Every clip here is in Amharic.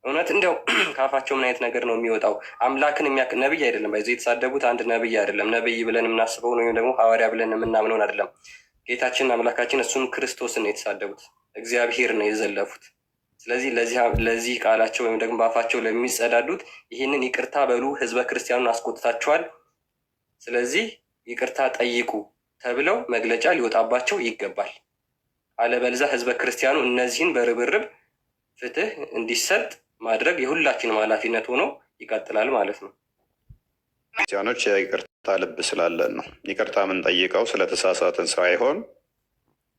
እውነት እንዲያው ካፋቸው ምን አይነት ነገር ነው የሚወጣው? አምላክን የሚያክ ነብይ አይደለም ባይዞ የተሳደቡት አንድ ነብይ አይደለም። ነብይ ብለን የምናስበውን ወይም ደግሞ ሐዋርያ ብለን የምናምነውን አይደለም። ጌታችን አምላካችን እሱም ክርስቶስን ነው የተሳደቡት፣ እግዚአብሔር ነው የዘለፉት። ስለዚህ ለዚህ ቃላቸው ወይም ደግሞ በአፋቸው ለሚጸዳዱት ይህንን ይቅርታ በሉ፣ ህዝበ ክርስቲያኑን አስቆጥታችኋል፣ ስለዚህ ይቅርታ ጠይቁ ተብለው መግለጫ ሊወጣባቸው ይገባል። አለበለዚያ ህዝበ ክርስቲያኑ እነዚህን በርብርብ ፍትህ እንዲሰጥ ማድረግ የሁላችንም ኃላፊነት ሆኖ ይቀጥላል ማለት ነው። ክርስቲያኖች የይቅርታ ልብ ስላለን ነው። ይቅርታ የምንጠይቀው ስለተሳሳትን ሳይሆን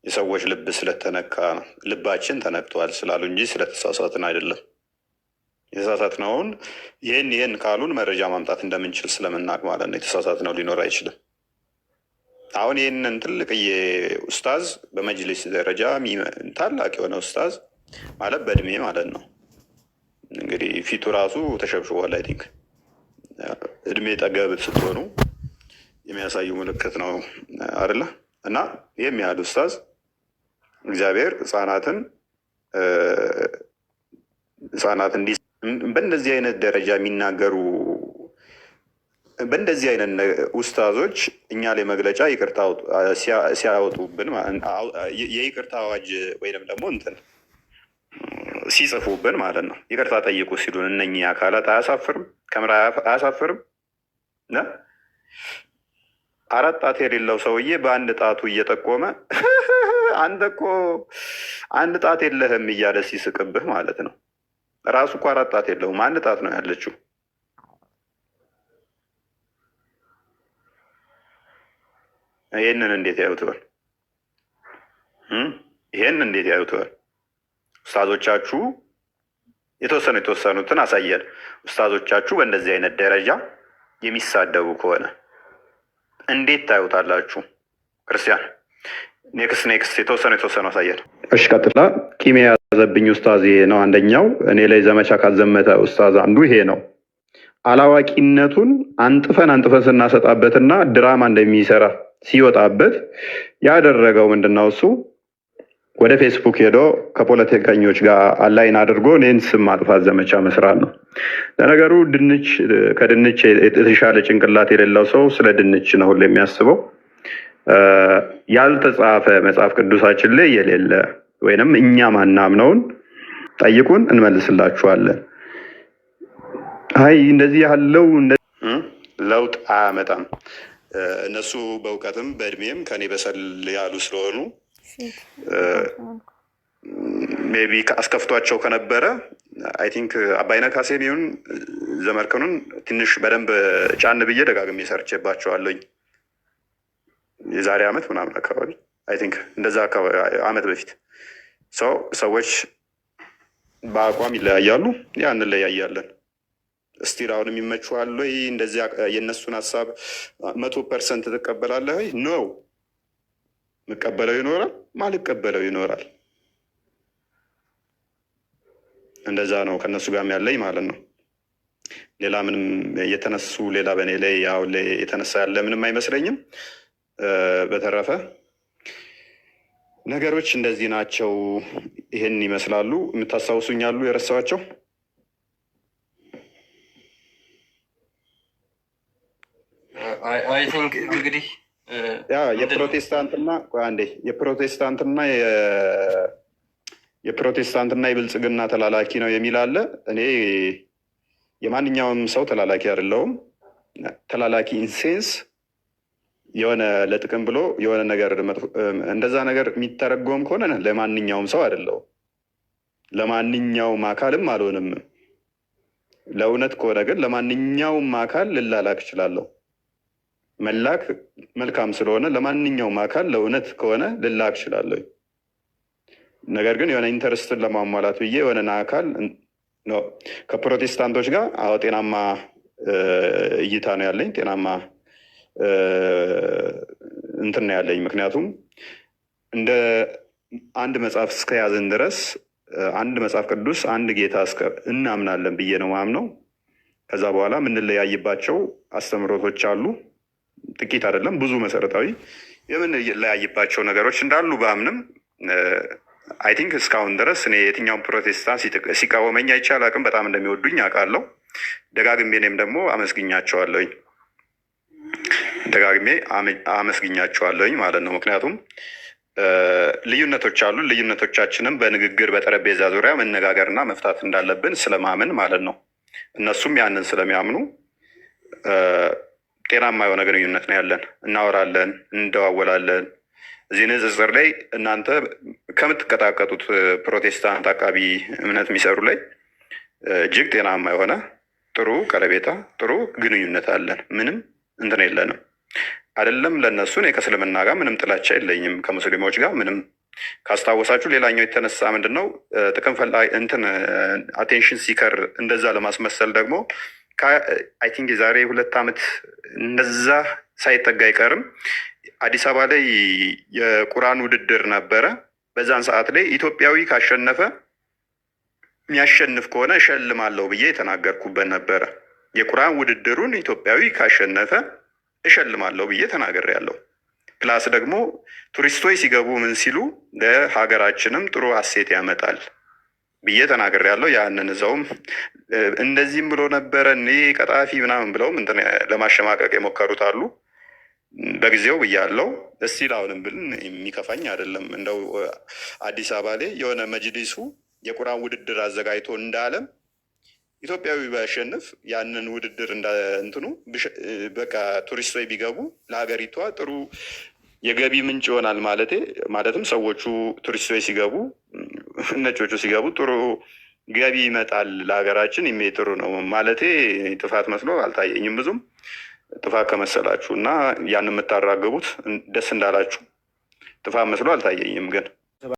የሰዎች ልብ ስለተነካ ነው። ልባችን ተነክቷል ስላሉ እንጂ ስለተሳሳትን አይደለም። የተሳሳትነውን ይህን ካሉን መረጃ ማምጣት እንደምንችል ስለምናውቅ ማለት ነው። የተሳሳትነው ሊኖር አይችልም። አሁን ይህንን ትልቅዬ ኡስታዝ በመጅሊስ ደረጃ ታላቅ የሆነ ኡስታዝ ማለት በእድሜ ማለት ነው እንግዲህ ፊቱ ራሱ ተሸብሽቧል። አይ ቲንክ እድሜ ጠገብ ስትሆኑ የሚያሳዩ ምልክት ነው አይደለ? እና የሚያህል ኡስታዝ እግዚአብሔር ህጻናትን በእንደዚህ አይነት ደረጃ የሚናገሩ በእንደዚህ አይነት ኡስታዞች እኛ ላይ መግለጫ ይቅርታ ሲያወጡብን የይቅርታ አዋጅ ወይም ደግሞ እንትን ሲጽፉብን ማለት ነው። ይቅርታ ጠይቁ ሲሉን እነኚህ አካላት አያሳፍርም? ከምራ አያሳፍርም? አራት ጣት የሌለው ሰውዬ በአንድ ጣቱ እየጠቆመ አንተ እኮ አንድ ጣት የለህም እያለ ሲስቅብህ ማለት ነው። ራሱ እኮ አራት ጣት የለውም፣ አንድ ጣት ነው ያለችው። ይህንን እንዴት ያዩትበል? ይህን እንዴት ያዩትበል? ኡስታዞቻችሁ የተወሰኑትን አሳየን። ኡስታዞቻችሁ በእንደዚህ አይነት ደረጃ የሚሳደቡ ከሆነ እንዴት ታዩታላችሁ? ክርስቲያን ኔክስት የተወሰኑ አሳየን። እሺ ቀጥላ ቂም የያዘብኝ ኡስታዝ ይሄ ነው። አንደኛው እኔ ላይ ዘመቻ ካዘመተ ኡስታዝ አንዱ ይሄ ነው። አላዋቂነቱን አንጥፈን ስናሰጣበትና ድራማ እንደሚሰራ ሲወጣበት ያደረገው ምንድነው? እሱ ወደ ፌስቡክ ሄዶ ከፖለቲከኞች ጋር አላይን አድርጎ እኔን ስም ማጥፋት ዘመቻ መስራት ነው። ለነገሩ ከድንች የተሻለ ጭንቅላት የሌለው ሰው ስለ ድንች ነው ሁሉ የሚያስበው። ያልተጻፈ መጽሐፍ ቅዱሳችን ላይ የሌለ ወይንም እኛ ማናምነውን ጠይቁን እንመልስላችኋለን። አይ እንደዚህ ያለው ለውጥ አያመጣም። እነሱ በእውቀትም በእድሜም ከኔ በሰል ያሉ ስለሆኑ ሜቢ አስከፍቷቸው ከነበረ አይ ቲንክ አባይነህ ካሴን ይሁን ዘመድኩንን ትንሽ በደንብ ጫን ብዬ ደጋግሜ ሰርቼባቸዋለኝ። የዛሬ ዓመት ምናምን አካባቢ አይ ቲንክ እንደዛ ዓመት በፊት ሰዎች በአቋም ይለያያሉ፣ ያ እንለያያለን። እስቲል አሁን የሚመችዋል ወይ? እንደዚያ የእነሱን ሀሳብ 100% ትቀበላለህ ወይ? ነው ምቀበለው ይኖራል፣ ማልቀበለው ይኖራል። እንደዛ ነው ከእነሱ ጋርም ያለኝ ማለት ነው። ሌላ ምንም ሌላ በእኔ ላይ አሁን ላይ የተነሳ ያለ ምንም አይመስለኝም። በተረፈ ነገሮች እንደዚህ ናቸው። ይህን ይመስላሉ። የምታስታውሱኛሉ የረሳኋቸው? አይ ቲንክ እንግዲህ የፕሮቴስታንትና የብልጽግና ተላላኪ ነው የሚል አለ። እኔ የማንኛውም ሰው ተላላኪ አይደለሁም። ተላላኪ ኢንሴንስ የሆነ ለጥቅም ብሎ የሆነ ነገር እንደዛ ነገር የሚተረጎም ከሆነ ለማንኛውም ሰው አይደለሁም፣ ለማንኛውም አካልም አልሆንም። ለእውነት ከሆነ ግን ለማንኛውም አካል ልላላክ እችላለሁ። መላክ መልካም ስለሆነ ለማንኛውም አካል ለእውነት ከሆነ ልላክ እችላለሁ። ነገር ግን የሆነ ኢንተረስትን ለማሟላት ብዬ የሆነን አካል ከፕሮቴስታንቶች ጋር ጤናማ እይታ ነው ያለኝ፣ ጤናማ እንትን ነው ያለኝ። ምክንያቱም እንደ አንድ መጽሐፍ እስከያዝን ድረስ አንድ መጽሐፍ ቅዱስ አንድ ጌታ እናምናለን ብዬ ነው ማምነው። ከዛ በኋላ የምንለያይባቸው አስተምህሮቶች አሉ፣ ጥቂት አይደለም ብዙ መሰረታዊ የምንለያይባቸው ነገሮች እንዳሉ በአምንም አይ ቲንክ እስካሁን ድረስ እኔ የትኛውን ፕሮቴስታንት ሲቃወመኝ አይቼ አላውቅም። በጣም እንደሚወዱኝ አውቃለሁ። ደጋግሜ እኔም ደግሞ አመስግኛቸዋለሁኝ ደጋግሜ አመስግኛቸዋለሁኝ ማለት ነው። ምክንያቱም ልዩነቶች አሉ። ልዩነቶቻችንም በንግግር በጠረጴዛ ዙሪያ መነጋገርና መፍታት እንዳለብን ስለማምን ማለት ነው። እነሱም ያንን ስለሚያምኑ ጤናማ የሆነ ግንኙነት ነው ያለን። እናወራለን፣ እንደዋወላለን። እዚህ ንጽጽር ላይ እናንተ ከምትቀጣቀጡት ፕሮቴስታንት አቃቢ እምነት የሚሰሩ ላይ እጅግ ጤናማ የሆነ ጥሩ ቀረቤታ፣ ጥሩ ግንኙነት አለን። ምንም እንትን የለንም። አይደለም ለእነሱ እኔ ከእስልምና ጋር ምንም ጥላቻ የለኝም። ከሙስሊሞች ጋር ምንም ካስታወሳችሁ፣ ሌላኛው የተነሳ ምንድን ነው ጥቅም እንትን አቴንሽን ሲከር እንደዛ ለማስመሰል ደግሞ አይ ቲንክ የዛሬ 2 ዓመት እንደዛ ሳይጠጋ አይቀርም አዲስ አበባ ላይ የቁርአን ውድድር ነበረ። በዛን ሰዓት ላይ ኢትዮጵያዊ ካሸነፈ የሚያሸንፍ ከሆነ እሸልማለሁ ብዬ የተናገርኩበት ነበረ። የቁርአን ውድድሩን ኢትዮጵያዊ ካሸነፈ እሸልማለሁ ብዬ ተናግሬያለሁ። ፕላስ ደግሞ ቱሪስቶች ሲገቡ ምን ሲሉ ለሀገራችንም ጥሩ ሀሴት ያመጣል ብዬ ተናግሬያለሁ። ያንን እዛውም እንደዚህም ብሎ ነበረ እኔ ቀጣፊ ምናምን ብለውም እንትን ለማሸማቀቅ የሞከሩት አሉ። በጊዜው ብያለሁ። እስቲል አሁንም ብል የሚከፋኝ አይደለም። እንደው አዲስ አበባ ላይ የሆነ መጅሊሱ የቁርአን ውድድር አዘጋጅቶ እንዳለም ኢትዮጵያዊ ባያሸንፍ ያንን ውድድር እንትኑ በቃ ቱሪስቶች ቢገቡ ለሀገሪቷ ጥሩ የገቢ ምንጭ ይሆናል ማለትም ሰዎቹ ቱሪስቶች ሲገቡ፣ ነጮቹ ሲገቡ ጥሩ ገቢ ይመጣል ለሀገራችን። ይሜ ጥሩ ነው ማለቴ ጥፋት መስሎ አልታየኝም። ብዙም ጥፋት ከመሰላችሁ እና ያን የምታራግቡት ደስ እንዳላችሁ ጥፋት መስሎ አልታየኝም ግን